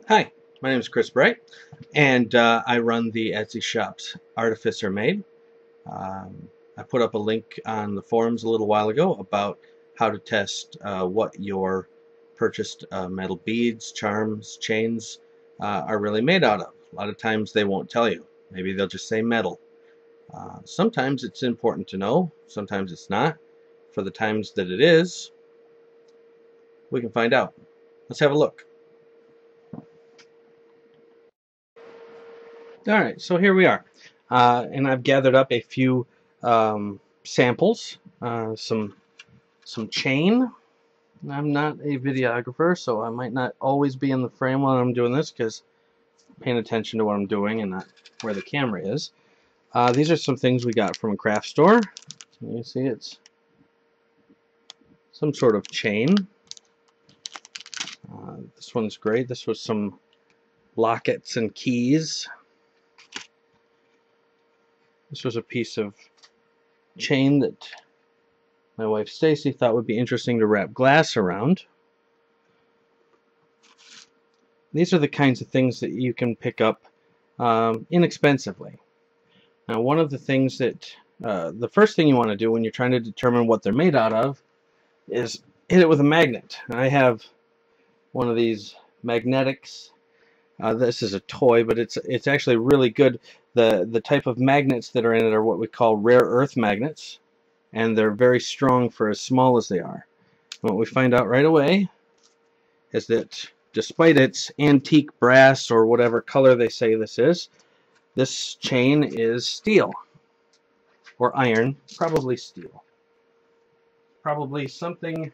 Hi, my name is Chris Bright, and I run the Etsy shops Artificer Made. I put up a link on the forums a little while ago about how to test what your purchased metal beads, charms, chains are really made out of. A lot of times they won't tell you. Maybe they'll just say metal. Sometimes it's important to know, sometimes it's not. For the times that it is, we can find out. Let's have a look. Alright, so here we are. And I've gathered up a few samples, some chain. I'm not a videographer, so I might not always be in the frame while I'm doing this because I'm paying attention to what I'm doing and not where the camera is. These are some things we got from a craft store. You see it's some sort of chain. This one's great. This was some lockets and keys. This was a piece of chain that my wife Stacy thought would be interesting to wrap glass around. These are the kinds of things that you can pick up inexpensively. Now, one of the things that the first thing you want to do when you're trying to determine what they're made out of is hit it with a magnet. I have one of these magnetics. This is a toy, but it's actually really good. The type of magnets that are in it are what we call rare earth magnets, and they're very strong for as small as they are. And what we find out right away is that despite its antique brass or whatever color they say this chain is steel or iron, probably steel. Probably something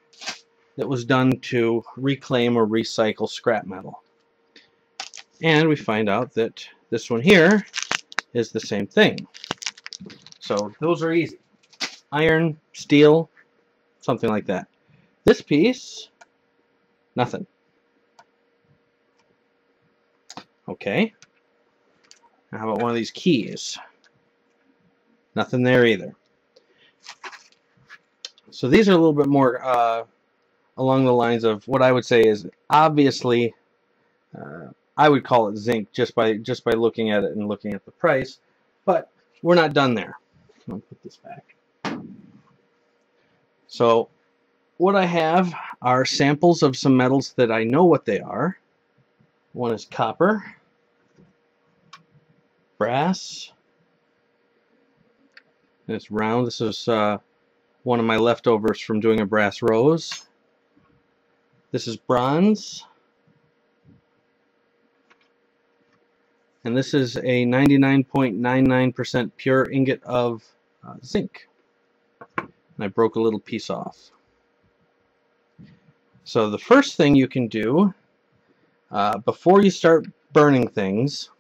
that was done to reclaim or recycle scrap metal. And we find out that this one here is the same thing. So those are easy. Iron, steel, something like that. This piece, nothing. Okay. Now how about one of these keys? Nothing there either. So these are a little bit more along the lines of what I would say is obviously I would call it zinc just by looking at it and looking at the price, but we're not done there. I'll put this back. So what I have are samples of some metals that I know what they are. One is copper, brass, and it's round. This is one of my leftovers from doing a brass rose. This is bronze. And this is a 99.99% pure ingot of zinc. And I broke a little piece off. So the first thing you can do before you start burning things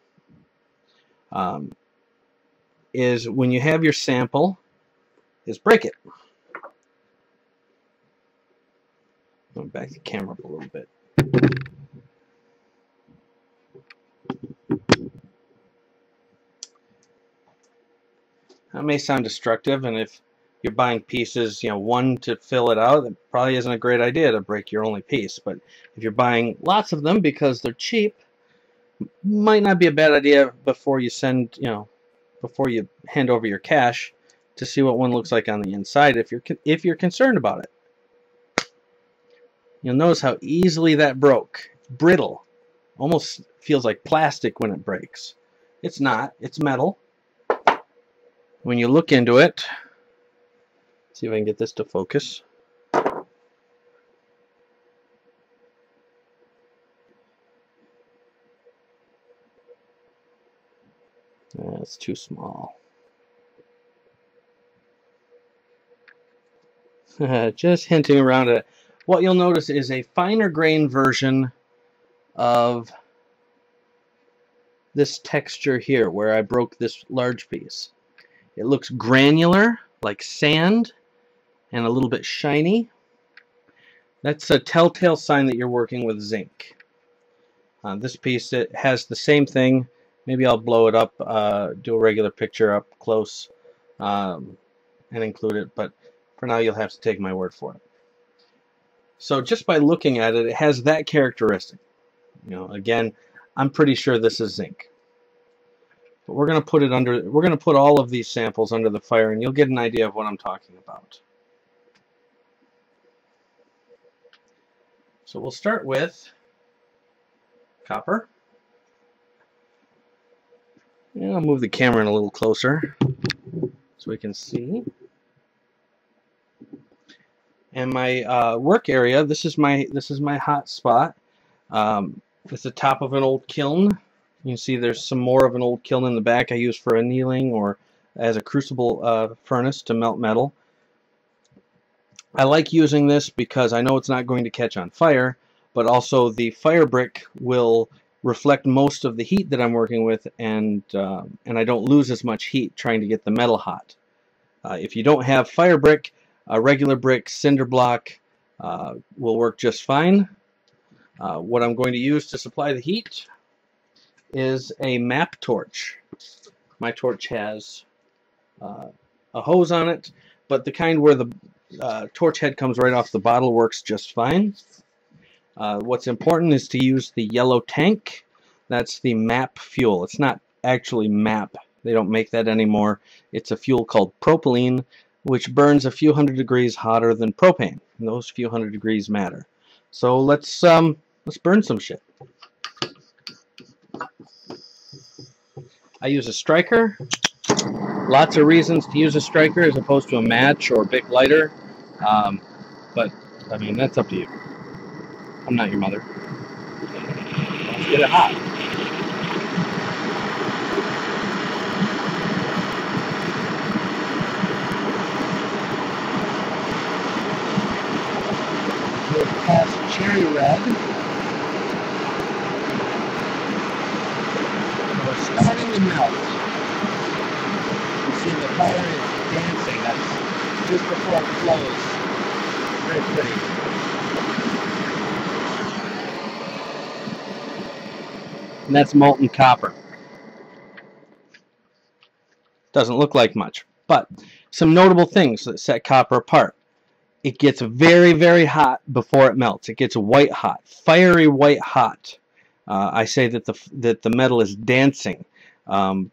is when you have your sample is break it. I'll back the camera up a little bit. That may sound destructive, and if you're buying pieces, one to fill it out, it probably isn't a great idea to break your only piece. But if you're buying lots of them because they're cheap, might not be a bad idea before you send, before you hand over your cash to see what one looks like on the inside if you're concerned about it. You'll notice how easily that broke. Brittle. Almost feels like plastic when it breaks. It's not. It's metal. When you look into it, see if I can get this to focus. That's too small. Just hinting around it. What you'll notice is a finer grain version of this texture here where I broke this large piece. It looks granular, like sand, and a little bit shiny. That's a telltale sign that you're working with zinc. This piece, it has the same thing. Maybe I'll blow it up, do a regular picture up close, and include it, but for now you'll have to take my word for it. So just by looking at it, it has that characteristic. You know, again, I'm pretty sure this is zinc. But we're going to put all of these samples under the fire, and you'll get an idea of what I'm talking about. So we'll start with copper. And I'll move the camera in a little closer so we can see. And my work area, this is my hot spot. It's the top of an old kiln. You can see there's some more of an old kiln in the back I use for annealing or as a crucible furnace to melt metal. I like using this because I know it's not going to catch on fire, but also the fire brick will reflect most of the heat that I'm working with, and I don't lose as much heat trying to get the metal hot. If you don't have fire brick, a regular brick cinder block will work just fine. What I'm going to use to supply the heat is a MAP torch. My torch has a hose on it, but the kind where the torch head comes right off the bottle works just fine. What's important is to use the yellow tank. That's the MAP fuel. It's not actually MAP. They don't make that anymore. It's a fuel called propylene, which burns a few hundred degrees hotter than propane. And those few hundred degrees matter. So let's burn some shit. I use a striker. Lots of reasons to use a striker as opposed to a match or a Bic lighter. But I mean, that's up to you. I'm not your mother. Let's get it hot. We'll pass cherry red. We're starting to melt. You see the fire is dancing. That's just before it flows. Very pretty. And that's molten copper. Doesn't look like much, but some notable things that set copper apart. It gets very, very hot before it melts. It gets white hot, fiery white hot. I say that the metal is dancing.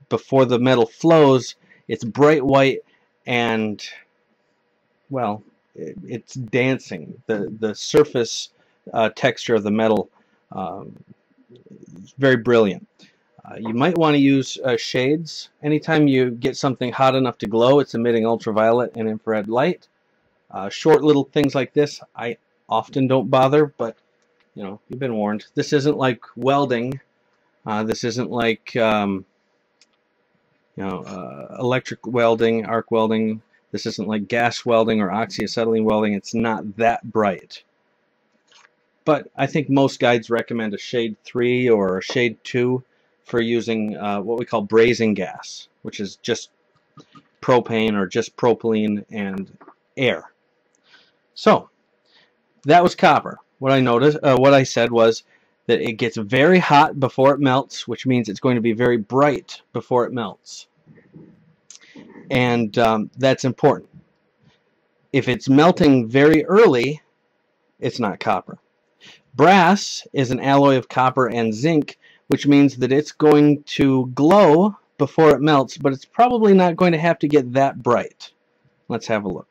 Before the metal flows, it's bright white and, well, it's dancing. The surface texture of the metal is very brilliant. You might want to use shades. Anytime you get something hot enough to glow, it's emitting ultraviolet and infrared light. Short little things like this, I often don't bother, but you know, you've been warned. This isn't like welding. This isn't like electric welding, arc welding. This isn't like gas welding or oxyacetylene welding. It's not that bright. But I think most guides recommend a shade 3 or a shade 2 for using what we call brazing gas, which is just propane or just propylene and air. So that was copper. What I said was that it gets very hot before it melts, which means it's going to be very bright before it melts. And that's important. If it's melting very early, it's not copper. Brass is an alloy of copper and zinc, which means that it's going to glow before it melts, but it's probably not going to have to get that bright. Let's have a look.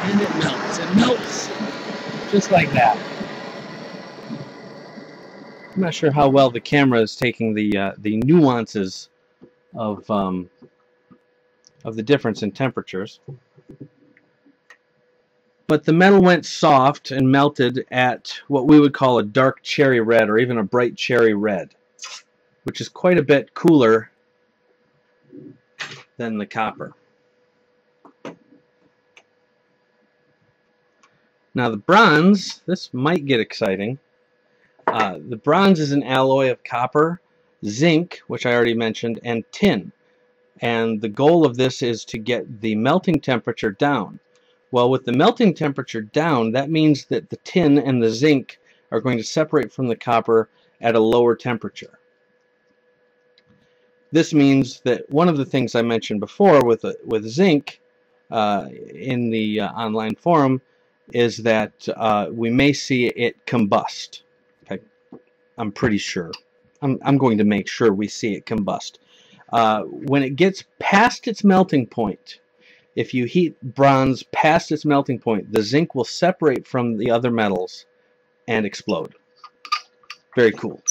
And it melts. It melts just like that. I'm not sure how well the camera is taking the nuances of the difference in temperatures. But the metal went soft and melted at what we would call a dark cherry red or even a bright cherry red, which is quite a bit cooler than the copper. Now the bronze, this might get exciting. The bronze is an alloy of copper, zinc, which I already mentioned, and tin. And the goal of this is to get the melting temperature down. Well, with the melting temperature down, that means that the tin and the zinc are going to separate from the copper at a lower temperature. This means that one of the things I mentioned before with zinc in the online forum is that we may see it combust. Okay. I'm pretty sure. I'm going to make sure we see it combust. When it gets past its melting point, if you heat bronze past its melting point, the zinc will separate from the other metals and explode. Very cool.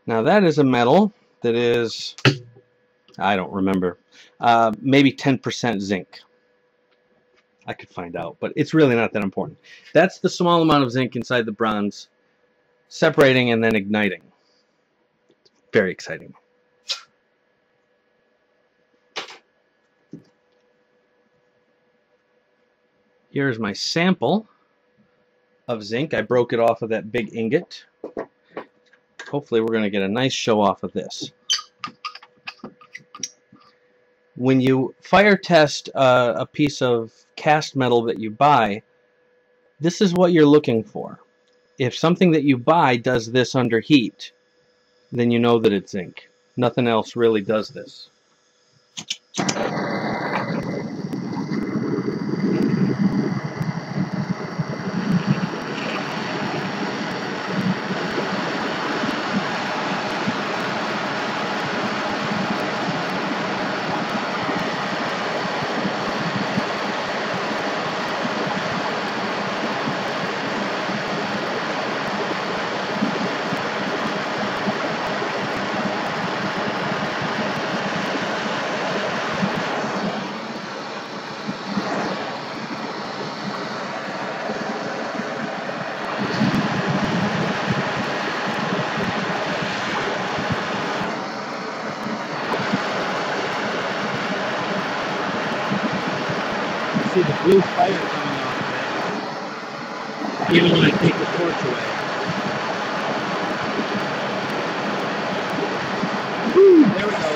Now that is a metal that is, I don't remember, maybe 10% zinc. I could find out, but it's really not that important. That's the small amount of zinc inside the bronze separating and then igniting. Very exciting. Here's my sample of zinc. I broke it off of that big ingot. Hopefully we're going to get a nice show off of this. When you fire test a piece of cast metal that you buy, this is what you're looking for. If something that you buy does this under heat, then you know that it's zinc. Nothing else really does this. See the blue fire coming off of it, even when I take the torch away. Woo, there we go.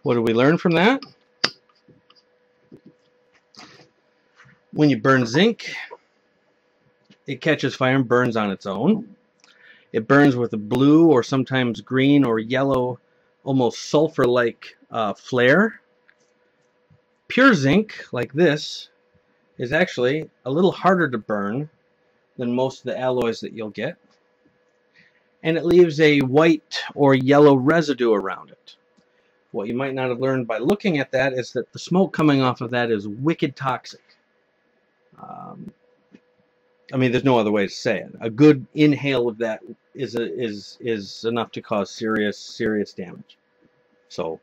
What do we learn from that? When you burn zinc, it catches fire and burns on its own. It burns with a blue or sometimes green or yellow, almost sulfur-like flare. Pure zinc, like this, is actually a little harder to burn than most of the alloys that you'll get. And it leaves a white or yellow residue around it. What you might not have learned by looking at that is that the smoke coming off of that is wicked toxic. I mean, there's no other way to say it. A good inhale of that is enough to cause serious damage. So,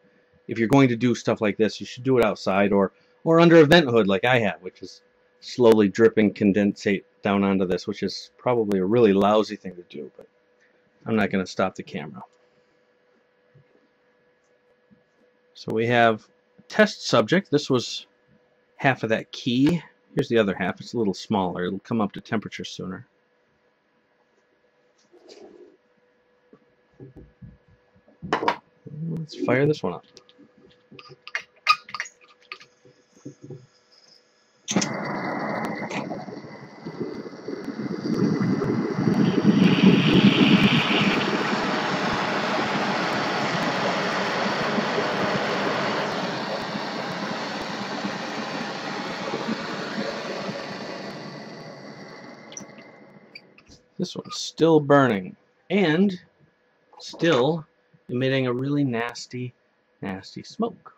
if you're going to do stuff like this, you should do it outside or under a vent hood like I have, which is slowly dripping condensate down onto this, which is probably a really lousy thing to do, but I'm not going to stop the camera. So we have a test subject. This was half of that key. Here's the other half. It's a little smaller. It'll come up to temperature sooner. let's fire this one up. This one's still burning and still emitting a really nasty, nasty smoke.